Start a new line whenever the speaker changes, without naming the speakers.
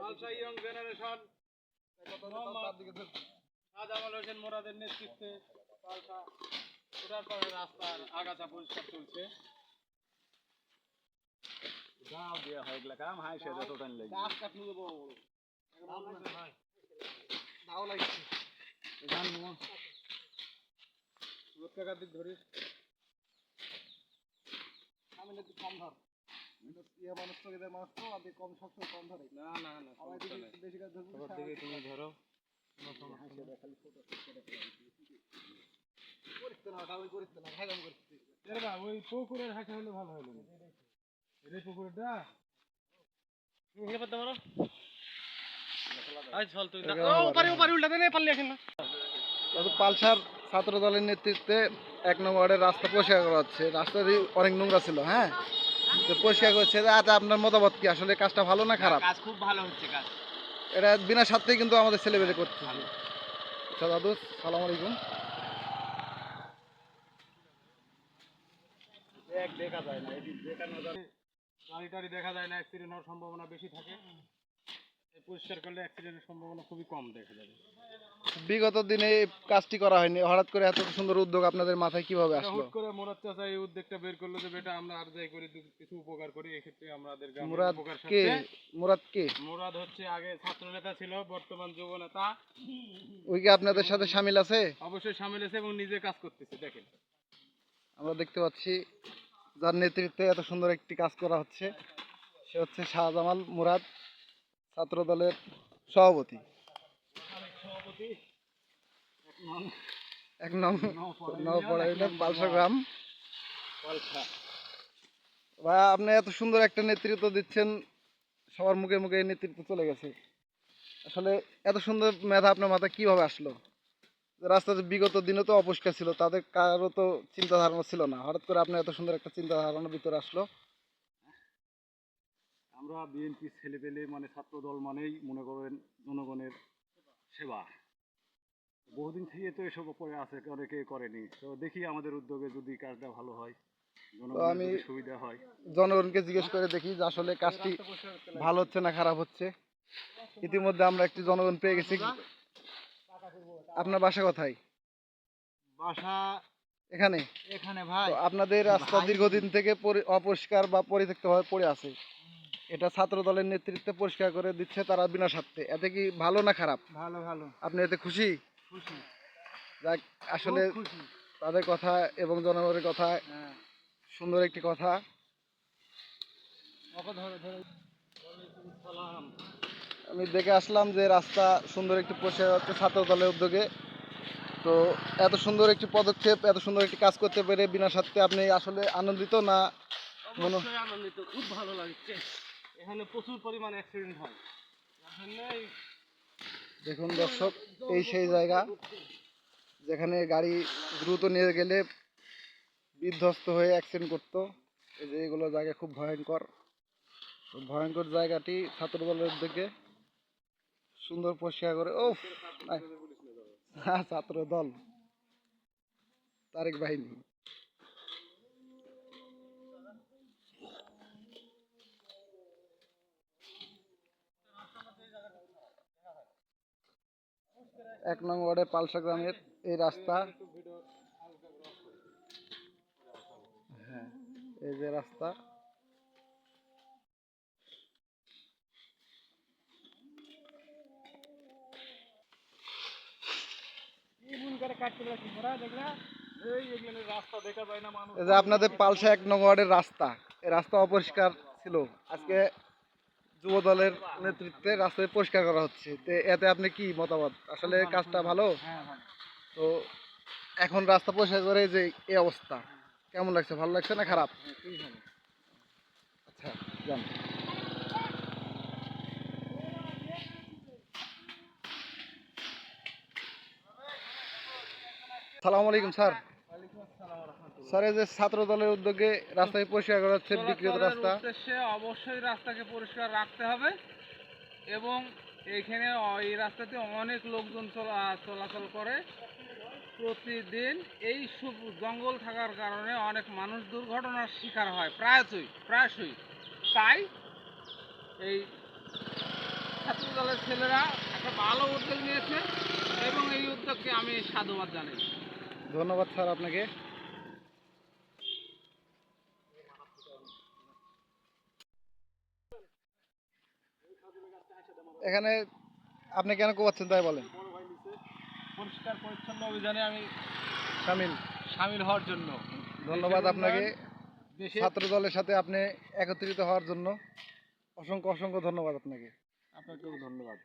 পালসা young generation Shahjamal Hossain মোরাদের নেতৃত্বে পালসা ওঠার পরে রাস্তার আগাছা পরিষ্কার চলছে। গাও দিয়া হয় এগুলা কাম হাই সেটা তো টান লাগে গাছ কাটলু দেবো দাও লাগছে গান মো রোদ কাকার দিক ধরিস আমি একটু কম ধর ইয়া মানুষ তো এদের মানুষ তো আদি কম সবসময় কম ধরে না না না আমার দিকে বেশি কাজ ধরবো সবার দিকে তুমি ধরো খালি ছোট করতে না দাও করতে না ভাগাম করতে এর বা ওই পুকুরের হাঁটা হলে ভালো হলো না এই পুকুরটা নিয়ে পড়তে পারো আজ চল তুই ও পারি উল্টা দেনে পারলি এখন না তো পালসার ছাত্র দলের নেতৃত্বে 1 নং ওয়ার্ডের রাস্তা পরিষ্কার করা হচ্ছে। রাস্তাটি অনেক নোংরা ছিল, হ্যাঁ, তো পরিষ্কার করছে। আচ্ছা, আপনার মতামত কি, আসলে কাজটা ভালো না খারাপ?
কাজ খুব ভালো হচ্ছে কাজ,
এটা বিনা স্বার্থেই কিন্তু আমাদের ছেলেমেয়ে করছে। আচ্ছা দাদু, সালাম আলাইকুম। দেখা যায় না, এটি দেখানো যায়, গাড়ি টাড়ি দেখা যায় না, অ্যাক্সিডেন্ট হওয়ার সম্ভাবনা বেশি থাকে। পরিষ্কার করলে অ্যাক্সিডেন্টের সম্ভাবনা খুবই কম দেখা যাবে। বিগত দিনে এই কাজটি করা হয়নি, হঠাৎ করে এত সুন্দর উদ্যোগ আপনাদের মাথায় কিভাবে আসলো? হঠাৎ করে মুরাদ চাচা এই উদ্যোগটা বের করলো যে বেটা আমরা আর যাই করি কিছু উপকার করি। এক্ষেত্রে আমাদের গ্রামের উপকার সাথে। মুরাদ হচ্ছে আগে ছাত্র নেতা ছিল, বর্তমান যুব নেতা। ওই কি আপনাদের সাথে শামিল আছে? অবশ্যই শামিল আছে এবং নিজে কাজ করতেছে। দেখেন আমরা দেখতে পাচ্ছি যার নেতৃত্বে এত সুন্দর একটি কাজ করা হচ্ছে, সে হচ্ছে শাহজামাল মুরাদ, ছাত্র দলের সভাপতি। 1 নং নওপাড়া ইউনিয়ন পালসা গ্রাম। ভাই, আপনি এত সুন্দর একটা নেতৃত্ব দিচ্ছেন, সবার মুখে মুখে এই নেতৃত্ব চলে গেছে। আসলে এত সুন্দর মেধা আপনার মাথায় কিভাবে আসলো? রাস্তাতে বিগত দিনে তো অপরিষ্কার ছিল, তাদের কারো তো চিন্তা ধারণা ছিল না, হঠাৎ করে আপনার এত সুন্দর একটা চিন্তা ধারণার ভিতরে আসলো। আমরা বিএনপি ছেলে পেলে মানে ছাত্র দল মানেই মনে করেন জনগণের সেবা। বহুদিন থেকে তো এসব পরে আছে, অনেকে করেনি, তো দেখি আমাদের উদ্যোগে যদি কাজটা ভালো হয়, আমি সুবিধা হয়, জনগণকে জিজ্ঞেস করে দেখি যে আসলে কাজটি ভালো হচ্ছে না খারাপ হচ্ছে। ইতিমধ্যে আমরা একটি জনগণ পেয়ে গেছি। আপনার বাসা কোথায়? বাসা এখানে। এখানে ভাই, আপনাদের রাস্তা দীর্ঘদিন থেকে অপরিষ্কার বা পরিত্যক্তভাবে পড়ে আছে, এটা ছাত্র দলের নেতৃত্বে পরিষ্কার করে দিচ্ছে তারা বিনা স্বার্থে। এতে কি ভালো না খারাপ? ভালো ভালো। আপনি এতে খুশি? খুশি। যাক, আসলে তাদের কথা এবং জনগণের কথা সুন্দর একটি কথা। আমি দেখে আসলাম যে রাস্তা সুন্দর একটি পরিষ্কার হচ্ছে ছাত্র দলের উদ্যোগে। তো এত সুন্দর একটি পদক্ষেপ, এত সুন্দর একটি কাজ করতে পেরে বিনা স্বার্থে আপনি আসলে আনন্দিত না? অবশ্যই আনন্দিত, খুব ভালো লাগছে। এখানে প্রচুর পরিমাণে অ্যাক্সিডেন্ট হয়। দেখুন দর্শক, এই সেই জায়গা যেখানে গাড়ি দ্রুত নিয়ে গেলে বিধ্বস্ত হয়ে অ্যাক্সিডেন্ট করতো। এই যে এগুলো জায়গা খুব ভয়ঙ্কর। ভয়ঙ্কর জায়গাটি ছাত্র দলের দিকে সুন্দর পরিষ্কার করে। ও ছাত্র দল, তারেক বাহিনী। এক নং ওয়ার্ডের পালসা গ্রামের এই রাস্তা। হ্যাঁ, এই যে রাস্তা। আপনাদের পালসা 1 নং ওয়ার্ডের রাস্তা, এই রাস্তা অপরিষ্কার ছিল, আজকে যুব দলের নেতৃত্বে রাস্তা পরিষ্কার করা হচ্ছে। তো এতে আপনি কি মতামত? আসলে কাজটা ভালো? তো এখন রাস্তা পরিষ্কার করে যে এই অবস্থা, কেমন লাগছে? ভালো লাগছে না খারাপ? আচ্ছা যান। সালাম আলাইকুম স্যার। স্যার, এই যে ছাত্র দলের উদ্যোগে রাস্তায় পরিষ্কার করা হচ্ছে, বিকৃত রাস্তা, অবশ্যই রাস্তাকে পরিষ্কার রাখতে হবে এবং এইখানে এই রাস্তাতে অনেক লোকজন চলাচল করে প্রতিদিন। এই জঙ্গল থাকার কারণে অনেক মানুষ দুর্ঘটনার শিকার হয় প্রায়শই। তাই এই
দলের ছেলেরা একটা ভালো উদ্যোগ নিয়েছে এবং এই উদ্যোগকে আমি সাধুবাদ জানাই।
ধন্যবাদ স্যার আপনাকে। এখানে আপনি কেন কোপাচ্ছেন তাই বলেন।
পরিষ্কার পরিচ্ছন্ন অভিযানে আমি
শামিল
হওয়ার জন্য।
ধন্যবাদ আপনাকে।
দেশের
ছাত্র দলের সাথে আপনি একত্রিত হওয়ার জন্য অসংখ্য অসংখ্য ধন্যবাদ আপনাকে।
আপনাকেও ধন্যবাদ।